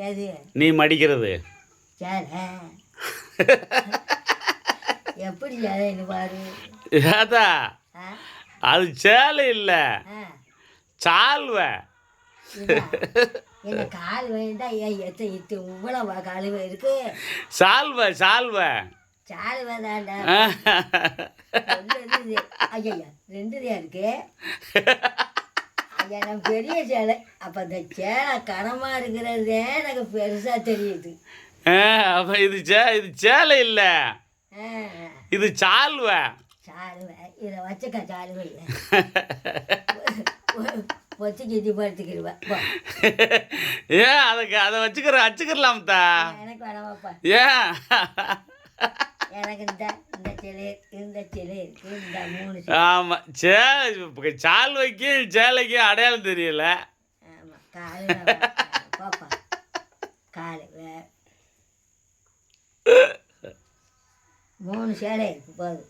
எது நீ மடிக்கிறது சேலை எப்படி சேலைன்னு பாரு. ஏதா ஆ அது சேலை இல்லை, ஆ சால்வை. இதா? என்ன கால் வேண்டாம் ஏன் எத்து இவ்வளோ கால் இருக்கு. சால்வை சால்வை. சால் வேண்டாண்டா ஐயா ரெண்டுதையா இருக்கு. ஐயா நான் பெரிய சேலை. அப்போ இந்த சேலை கனமாக இருக்கிறதே எனக்கு பெருசாக தெரியுது. அப்போ இது சேலை இல்லை, ஆ இது சால்வை. சாலுவை இதை வச்சுக்க சாலுவை வச்சுக்கு இது படுத்துக்கிடுவேன். ஏன் அதை வச்சுக்கிறலாம்தா? எனக்கு வேணாமாப்பா. ஏன் எனக்கு இந்த சிலை இந்த சிலை இருக்கு, இந்த 3 ஆமாம். சால்வைக்கும் சேலைக்கும் அடையாளம் தெரியல. ஆமாம் காலு பாப்பா காலு 3 சேலை இருக்கு போதும்.